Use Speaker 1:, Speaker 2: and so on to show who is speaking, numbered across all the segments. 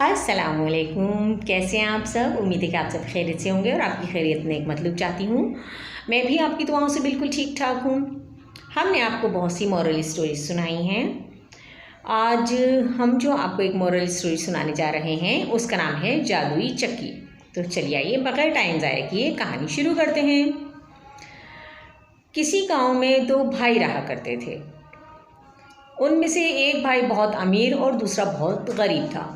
Speaker 1: अस्सलामुअलैकुम। कैसे हैं आप सब? उम्मीद है कि आप सब खैरियत से होंगे और आपकी खैरियत में एक मतलब चाहती हूँ। मैं भी आपकी दुआओं से बिल्कुल ठीक ठाक हूँ। हमने आपको बहुत सी मॉरल स्टोरीज सुनाई हैं। आज हम जो आपको एक मॉरल स्टोरी सुनाने जा रहे हैं उसका नाम है जादुई चक्की। तो चलिए आइए बगैर टाइम ज़ाया किए कहानी शुरू करते हैं। किसी गाँव में दो भाई रहा करते थे। उनमें से एक भाई बहुत अमीर और दूसरा बहुत गरीब था।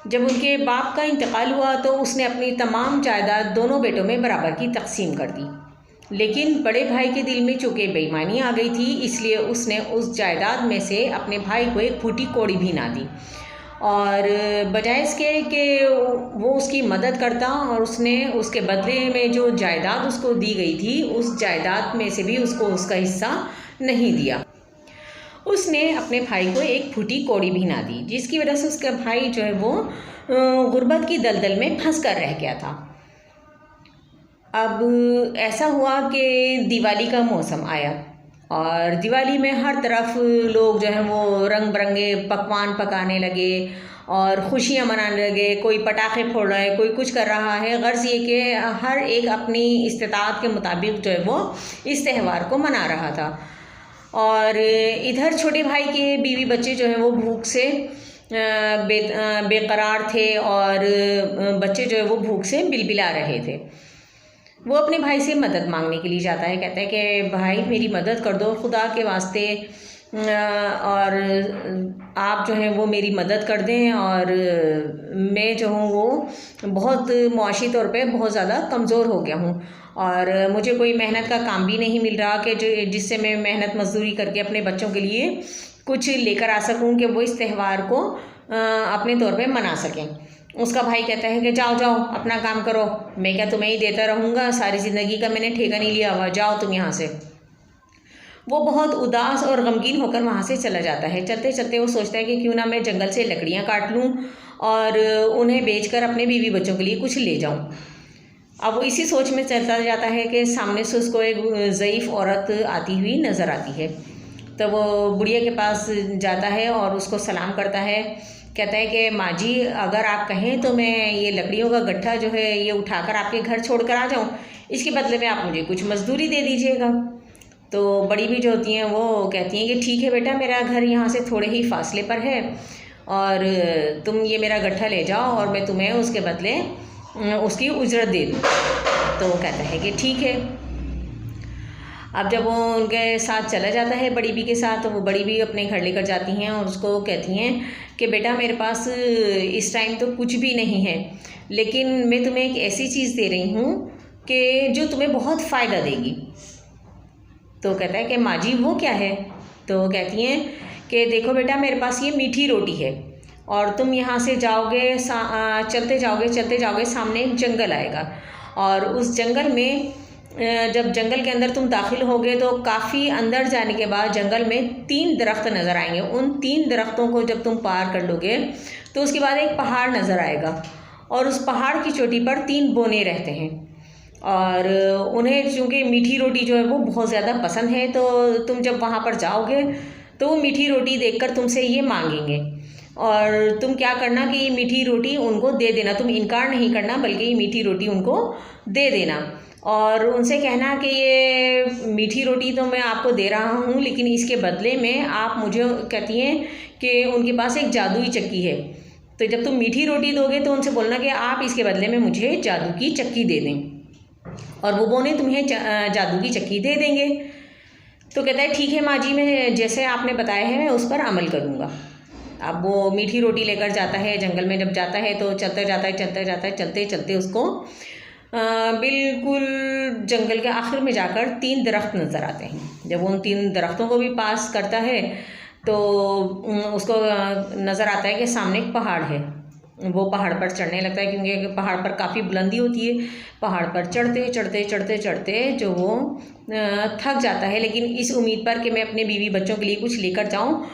Speaker 1: जब उनके बाप का इंतकाल हुआ तो उसने अपनी तमाम जायदाद दोनों बेटों में बराबर की तकसीम कर दी। लेकिन बड़े भाई के दिल में चूँकि बेईमानी आ गई थी, इसलिए उसने उस जायदाद में से अपने भाई को एक फूटी कौड़ी भी ना दी, और बजाय इसके कि वो उसकी मदद करता और उसने उसके बदले में जो जायदाद उसको दी गई थी उस जायदाद में से भी उसको उसका हिस्सा नहीं दिया। उसने अपने भाई को एक फूटी कौड़ी भी ना दी, जिसकी वजह से उसका भाई जो है वो गुर्बत की दलदल में फंस कर रह गया था। अब ऐसा हुआ कि दिवाली का मौसम आया और दिवाली में हर तरफ लोग जो है वो रंग बिरंगे पकवान पकाने लगे और खुशियाँ मनाने लगे। कोई पटाखे फोड़ रहा है, कोई कुछ कर रहा है। गर्ज ये कि हर एक अपनी इस्तिताअत के मुताबिक जो है वो इस त्यौहार को मना रहा था। और इधर छोटे भाई के बीवी बच्चे जो हैं वो भूख से बेकरार थे और बच्चे जो है वो भूख से बिलबिला रहे थे। वो अपने भाई से मदद मांगने के लिए जाता है। कहता है कि भाई मेरी मदद कर दो खुदा के वास्ते, और आप जो हैं वो मेरी मदद कर दें, और मैं जो हूँ वो बहुत मुआशी तौर पे बहुत ज़्यादा कमज़ोर हो गया हूँ और मुझे कोई मेहनत का काम भी नहीं मिल रहा कि जिससे मैं मेहनत मजदूरी करके अपने बच्चों के लिए कुछ लेकर आ सकूं कि वो इस त्यौहार को अपने तौर पे मना सकें। उसका भाई कहता है कि जाओ जाओ अपना काम करो, मैं क्या तुम्हें ही देता रहूँगा, सारी ज़िंदगी का मैंने ठेका नहीं लिया हुआ, जाओ तुम यहाँ से। वो बहुत उदास और गमगीन होकर वहाँ से चला जाता है। चलते चलते वो सोचता है कि क्यों ना मैं जंगल से लकड़ियाँ काट लूँ और उन्हें बेचकर अपने बीवी बच्चों के लिए कुछ ले जाऊँ। अब वो इसी सोच में चलता जाता है कि सामने से उसको एक ज़ईफ़ औरत आती हुई नज़र आती है। तो वो बुढ़िया के पास जाता है और उसको सलाम करता है। कहता है कि माँ जी, अगर आप कहें तो मैं ये लकड़ियों का गट्ठा जो है ये उठाकर आपके घर छोड़कर आ जाऊँ, इसके बदले में आप मुझे कुछ मजदूरी दे दीजिएगा। तो बड़ी भी जो होती हैं वो कहती हैं कि ठीक है बेटा, मेरा घर यहाँ से थोड़े ही फासले पर है और तुम ये मेरा गट्ठा ले जाओ और मैं तुम्हें उसके बदले उसकी उजरत दे दूँ। तो वो कहता है कि ठीक है। अब जब वो उनके साथ चला जाता है बड़ी बी के साथ, तो वो बड़ी बी अपने घर लेकर जाती हैं और उसको कहती हैं कि बेटा मेरे पास इस टाइम तो कुछ भी नहीं है, लेकिन मैं तुम्हें एक ऐसी चीज़ दे रही हूँ कि जो तुम्हें बहुत फ़ायदा देगी। तो कहता है कि माँ जी वो क्या है? तो वो कहती हैं कि देखो बेटा, मेरे पास ये मीठी रोटी है और तुम यहाँ से जाओगे, चलते जाओगे सामने एक जंगल आएगा और उस जंगल में जब जंगल के अंदर तुम दाखिल होगे तो काफ़ी अंदर जाने के बाद जंगल में 3 दरख्त नज़र आएंगे। उन 3 दरख्तों को जब तुम पार कर लोगे तो उसके बाद एक पहाड़ नज़र आएगा और उस पहाड़ की चोटी पर 3 बोने रहते हैं और उन्हें चूँकि मीठी रोटी जो है वो बहुत ज़्यादा पसंद है, तो तुम जब वहाँ पर जाओगे तो वो मीठी रोटी देखकर तुमसे ये मांगेंगे और तुम क्या करना कि ये मीठी रोटी उनको दे देना। तुम इनकार नहीं करना बल्कि ये मीठी रोटी उनको दे देना और उनसे कहना कि ये मीठी रोटी तो मैं आपको दे रहा हूँ, लेकिन इसके बदले में आप मुझे, कहती हैं कि उनके पास एक जादुई चक्की है, तो जब तुम मीठी रोटी दोगे तो उनसे बोलना कि आप इसके बदले में मुझे जादू की चक्की दे दें और वो बोने तुम्हें जादू की चक्की दे देंगे। तो कहता है ठीक है माँ जी, मैं जैसे आपने बताया है मैं उस पर अमल करूँगा। अब वो मीठी रोटी लेकर जाता है, जंगल में जब जाता है तो चलते चलते उसको बिल्कुल जंगल के आखिर में जाकर 3 दरख्त नज़र आते हैं। जब उन 3 दरख्तों को भी पास करता है तो उसको नज़र आता है कि सामने एक पहाड़ है। वो पहाड़ पर चढ़ने लगता है क्योंकि पहाड़ पर काफ़ी बुलंदी होती है। पहाड़ पर चढ़ते जो वो थक जाता है, लेकिन इस उम्मीद पर कि मैं अपने बीवी बच्चों के लिए कुछ लेकर जाऊँ,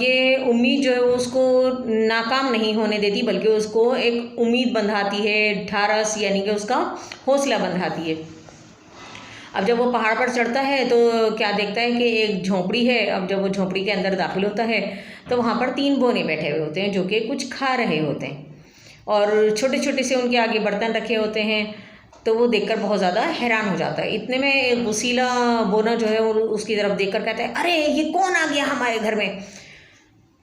Speaker 1: ये उम्मीद जो है वो उसको नाकाम नहीं होने देती बल्कि उसको एक उम्मीद बंधाती है, ढारस यानी कि उसका हौसला बंधाती है। अब जब वो पहाड़ पर चढ़ता है तो क्या देखता है कि एक झोंपड़ी है। अब जब वो झोंपड़ी के अंदर दाखिल होता है तो वहाँ पर 3 बौने बैठे हुए होते हैं जो कि कुछ खा रहे होते हैं और छोटे छोटे से उनके आगे बर्तन रखे होते हैं। तो वो देखकर बहुत ज़्यादा हैरान हो जाता है। इतने में एक गुसीला बोना जो है वो उसकी तरफ देखकर कहता है, अरे ये कौन आ गया हमारे घर में।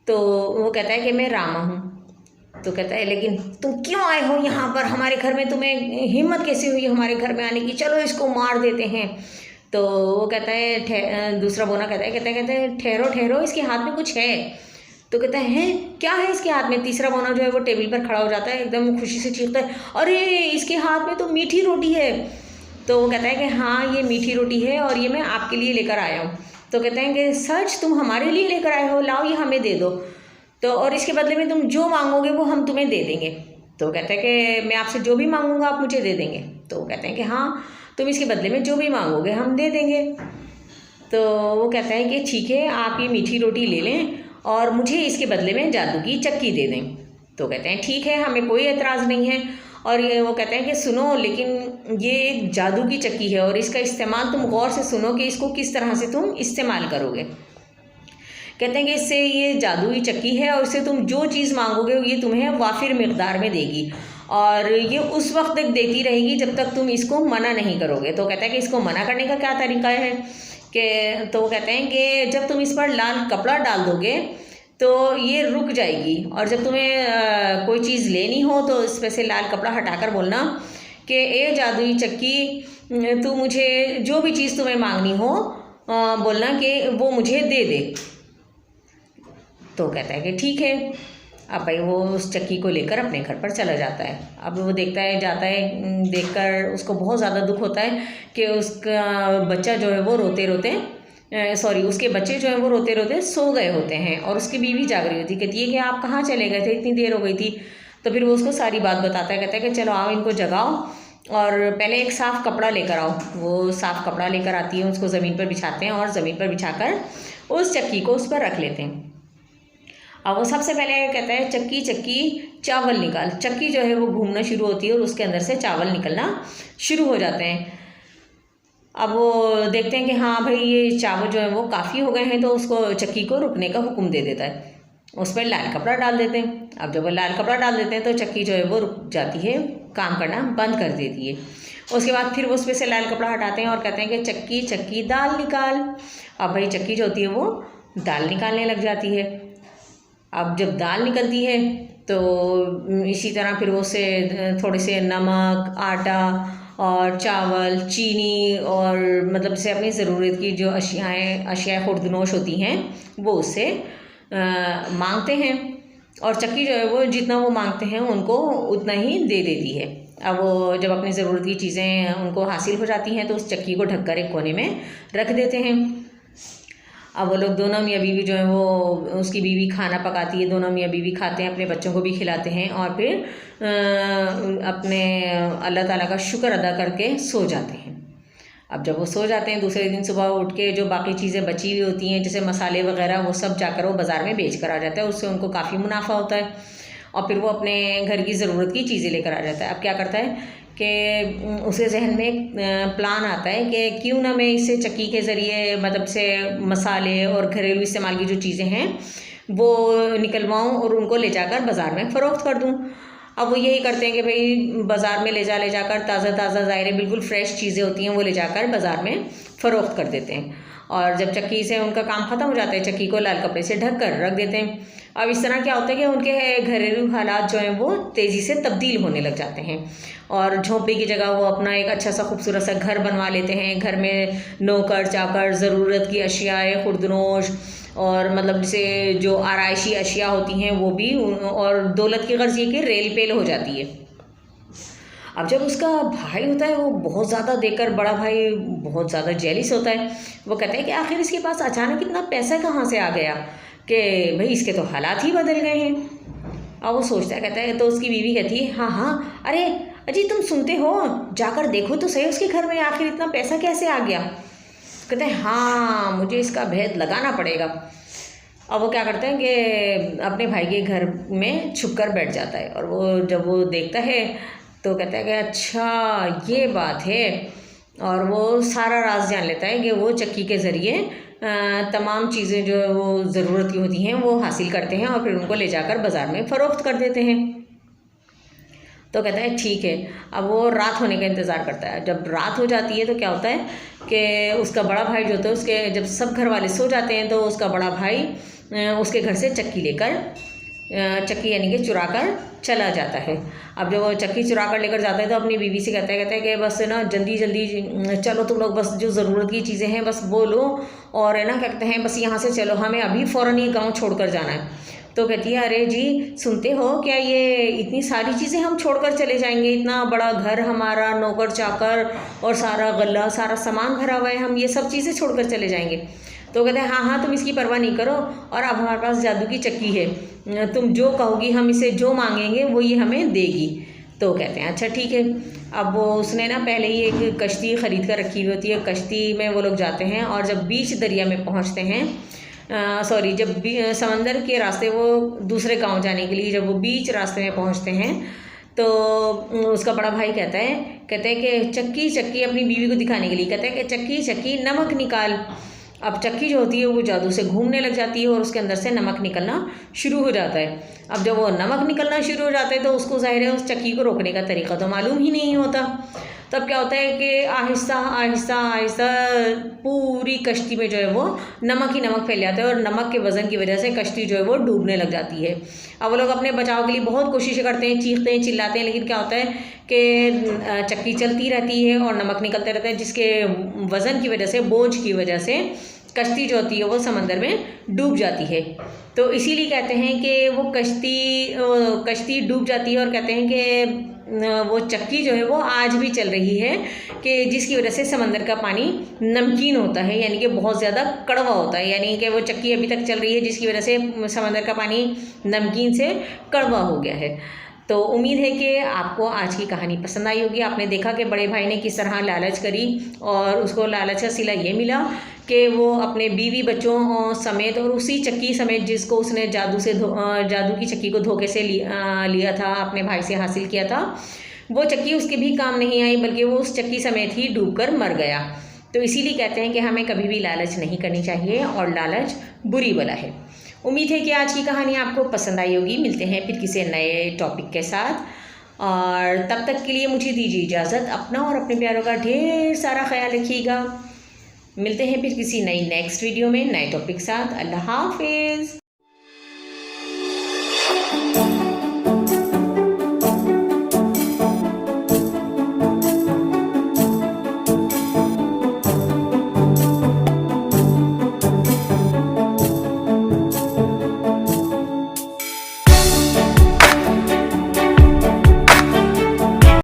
Speaker 1: तो वो कहता है कि मैं रामा हूँ। तो कहता है, लेकिन तुम क्यों आए हो यहाँ पर हमारे घर में, तुम्हें हिम्मत कैसे हुई हमारे घर में आने की, चलो इसको मार देते हैं। तो वो कहता है, दूसरा बोना कहता है ठहरो ठहरो, इसके हाथ में कुछ है। तो कहता है, क्या है इसके हाथ में। तीसरा बोना जो है वो टेबल पर खड़ा हो जाता है, एकदम खुशी से चीखता है, अरे इसके हाथ में तो मीठी रोटी है। तो वो कहता है कि हाँ ये मीठी रोटी है और ये मैं आपके लिए लेकर आया हूँ। तो कहते हैं कि सच तुम हमारे लिए लेकर आए हो, लाओ ये हमें दे दो। तो और इसके बदले में तुम जो मांगोगे वो हम तुम्हें दे देंगे। तो कहते हैं कि मैं आपसे जो भी मांगूंगा आप मुझे दे देंगे। तो कहते हैं कि हाँ तुम इसके बदले में जो भी मांगोगे हम दे देंगे। तो वो कहता है कि ठीक है, आप ये मीठी रोटी ले लें और मुझे इसके बदले में जादू की चक्की दे दें। तो कहते हैं ठीक है, हमें कोई एतराज़ नहीं है। और ये वो कहते हैं कि सुनो, लेकिन ये एक जादू की चक्की है और इसका इस्तेमाल तुम गौर से सुनो कि इसको किस तरह से तुम इस्तेमाल करोगे। कहते हैं कि इससे ये जादुई चक्की है और इससे तुम जो चीज़ मांगोगे ये तुम्हें वाफिर मिकदार में देगी और ये उस वक्त तक देती रहेगी जब तक तुम इसको मना नहीं करोगे। तो कहता है कि इसको मना करने का क्या तरीका है कि तो वो कहते हैं कि जब तुम इस पर लाल कपड़ा डाल दोगे तो ये रुक जाएगी और जब तुम्हें कोई चीज़ लेनी हो तो इस पर से लाल कपड़ा हटाकर बोलना कि ए जादुई चक्की तू मुझे जो भी चीज़ तुम्हें मांगनी हो बोलना कि वो मुझे दे दे। तो कहता है कि ठीक है। अब भाई वो उस चक्की को लेकर अपने घर पर चला जाता है। अब वो देखता है जाता है, देखकर उसको बहुत ज़्यादा दुख होता है कि उसका बच्चा जो है वो रोते रोते उसके बच्चे जो हैं वो रोते रोते सो गए होते हैं और उसकी बीवी जाग रही होती। कहती है कि आप कहाँ चले गए थे, इतनी देर हो गई थी। तो फिर वो उसको सारी बात बताता है। कहता है कि चलो आओ इनको जगाओ और पहले एक साफ़ कपड़ा लेकर आओ। वो साफ़ कपड़ा लेकर आती है, उसको ज़मीन पर बिछाते हैं और ज़मीन पर बिछाकर उस चक्की को उस पर रख लेते हैं। अब वो सबसे पहले कहता है, चक्की चक्की चावल निकाल। चक्की जो है वो घूमना शुरू होती है और उसके अंदर से चावल निकलना शुरू हो जाते हैं। अब वो देखते हैं कि हाँ भाई ये चावल जो है वो काफ़ी हो गए हैं, तो उसको चक्की को रुकने का हुक्म दे देता है। उस पर लाल कपड़ा डाल देते हैं। अब जब वो लाल कपड़ा डाल देते हैं तो चक्की जो है वो रुक जाती है, काम करना बंद कर देती है। उसके बाद फिर उस पर से लाल कपड़ा हटाते हैं और कहते हैं कि चक्की चक्की दाल निकाल। अब भाई चक्की जो होती है वो दाल निकालने लग जाती है। अब जब दाल निकलती है तो इसी तरह फिर वो से थोड़े से नमक, आटा और चावल, चीनी और मतलब जैसे अपनी ज़रूरत की जो अशियाएँ खुर्दनोश होती हैं वो उससे मांगते हैं और चक्की जो है वो जितना वो मांगते हैं उनको उतना ही दे देती है। अब वो जब अपनी ज़रूरत की चीज़ें उनको हासिल हो जाती हैं तो उस चक्की को ढककर एक कोने में रख देते हैं। अब वो लोग दोनों मियाँ बीवी जो है वो उसकी बीवी खाना पकाती है, दोनों मियाँ बीवी खाते हैं, अपने बच्चों को भी खिलाते हैं और फिर अपने अल्लाह ताला का शुक्र अदा करके सो जाते हैं। अब जब वो सो जाते हैं दूसरे दिन सुबह उठ के जो बाकी चीज़ें बची हुई होती हैं जैसे मसाले वगैरह वो सब जाकर वो बाज़ार में बेच कर आ जाता है। उससे उनको काफ़ी मुनाफा होता है और फिर वो अपने घर की ज़रूरत की चीज़ें लेकर आ जाता है। अब क्या करता है कि उसके जहन में एक प्लान आता है कि क्यों ना मैं इसे चक्की के ज़रिए मतलब से मसाले और घरेलू इस्तेमाल की जो चीज़ें हैं वो निकलवाऊँ और उनको ले जाकर बाज़ार में फ़रोख्त कर दूँ। अब वो यही करते हैं कि भाई बाज़ार में ले जाकर ताज़ा ज़ाहिर बिल्कुल फ्रेश चीज़ें होती हैं वो ले जाकर बाज़ार में फ़रोख्त कर देते हैं और जब चक्की से उनका काम ख़त्म हो जाता है चक्की को लाल कपड़े से ढक कर रख देते हैं। अब इस तरह क्या होता है कि उनके घरेलू हालात जो हैं वो तेज़ी से तब्दील होने लग जाते हैं और झोंपड़ी की जगह वो अपना एक अच्छा सा खूबसूरत सा घर बनवा लेते हैं। घर में नौकर चाकर, ज़रूरत की अशियाएँ, खुर्दनोश और मतलब जैसे जो आराइशी अशिया होती हैं वो भी, और दौलत की गर्ज ये कि रेल पेल हो जाती है। अब जब उसका भाई होता है वो बहुत ज़्यादा देखकर, बड़ा भाई बहुत ज़्यादा जेलिस होता है। वो कहता है कि आखिर इसके पास अचानक इतना पैसा कहाँ से आ गया कि भाई इसके तो हालात ही बदल गए हैं। अब वो सोचता है, कहता है तो उसकी बीवी कहती है, हाँ अरे अजी तुम सुनते हो, जाकर देखो तो सही उसके घर में आखिर इतना पैसा कैसे आ गया। कहते हैं हाँ मुझे इसका भेद लगाना पड़ेगा। अब वो क्या करते हैं कि अपने भाई के घर में छुप कर बैठ जाता है और वो जब वो देखता है तो कहता है कि अच्छा ये बात है। और वो सारा राज जान लेता है कि वो चक्की के ज़रिए तमाम चीज़ें जो वो ज़रूरत की होती हैं वो हासिल करते हैं और फिर उनको ले जाकर बाज़ार में फ़रोख्त कर देते हैं। तो कहता है ठीक है। अब वो रात होने का इंतज़ार करता है। जब रात हो जाती है तो क्या होता है कि उसका बड़ा भाई जो होता है, उसके जब सब घर वाले सो जाते हैं तो उसका बड़ा भाई उसके घर से चक्की लेकर, चक्की यानी कि चुरा कर चला जाता है। अब जब वो चक्की चुरा कर लेकर जाता है तो अपनी बीवी से कहता है कि बस है ना जल्दी जल्दी चलो तुम लोग, बस जो ज़रूरत की चीज़ें हैं बस वो लो और है ना क्या कहते हैं बस यहाँ से चलो, हमें अभी फ़ौरन ये गाँव छोड़कर जाना है। तो कहती है अरे जी सुनते हो क्या, ये इतनी सारी चीज़ें हम छोड़कर चले जाएंगे, इतना बड़ा घर हमारा, नौकर चाकर और सारा गल्ला सारा सामान भरा हुआ है, हम ये सब चीज़ें छोड़कर चले जाएंगे। तो कहते हैं हाँ हाँ तुम इसकी परवाह नहीं करो, और अब हमारे पास जादू की चक्की है, तुम जो कहोगी हम इसे जो मांगेंगे वो ये हमें देगी। तो कहते हैं अच्छा ठीक है। अब वो उसने ना पहले ही एक कश्ती ख़रीद कर रखी हुई होती है, कश्ती में वो लोग जाते हैं और जब बीच दरिया में पहुँचते हैं, जब समंदर के रास्ते वो दूसरे गांव जाने के लिए जब वो बीच रास्ते में पहुंचते हैं तो उसका बड़ा भाई कहता है कि चक्की चक्की, अपनी बीवी को दिखाने के लिए कहता है कि चक्की चक्की नमक निकाल। अब चक्की जो होती है वो जादू से घूमने लग जाती है और उसके अंदर से नमक निकलना शुरू हो जाता है। अब जब वो नमक निकलना शुरू हो जाता है तो उसको ज़ाहिर है उस चक्की को रोकने का तरीका तो मालूम ही नहीं होता। तब क्या होता है कि आहिस्ता आहिस्ता आहिस्ता पूरी कश्ती में जो है वो नमक ही नमक फैल जाता है और नमक के वज़न की वजह से कश्ती जो है वो डूबने लग जाती है। अब वो लोग अपने बचाव के लिए बहुत कोशिश करते हैं, चीखते हैं चिल्लाते हैं, लेकिन क्या होता है कि चक्की चलती रहती है और नमक निकलते रहता है, जिसके वज़न की वजह से, बोझ की वजह से कश्ती जो होती है वो समंदर में डूब जाती है। तो इसीलिए कहते हैं कि वो कश्ती डूब जाती है और कहते हैं कि वो चक्की जो है वो आज भी चल रही है, कि जिसकी वजह से समंदर का पानी नमकीन होता है, यानी कि बहुत ज़्यादा कड़वा होता है, यानी कि वो चक्की अभी तक चल रही है जिसकी वजह से समंदर का पानी नमकीन से कड़वा हो गया है। तो उम्मीद है कि आपको आज की कहानी पसंद आई होगी। आपने देखा कि बड़े भाई ने किस तरह लालच करी और उसको लालच का सिला ये मिला कि वो अपने बीवी बच्चों समेत और उसी चक्की समेत जिसको उसने जादू की चक्की को धोखे से लिया था, अपने भाई से हासिल किया था, वो चक्की उसके भी काम नहीं आई, बल्कि वो उस चक्की समेत ही डूबकर मर गया। तो इसीलिए कहते हैं कि हमें कभी भी लालच नहीं करनी चाहिए और लालच बुरी बला है। उम्मीद है कि आज की कहानी आपको पसंद आई होगी। मिलते हैं फिर किसी नए टॉपिक के साथ, और तब तक के लिए मुझे दीजिए इजाज़त। अपना और अपने प्यारों का ढेर सारा ख्याल रखिएगा। मिलते हैं फिर किसी नई नेक्स्ट वीडियो में नए टॉपिक के साथ। अल्लाह हाफिज़।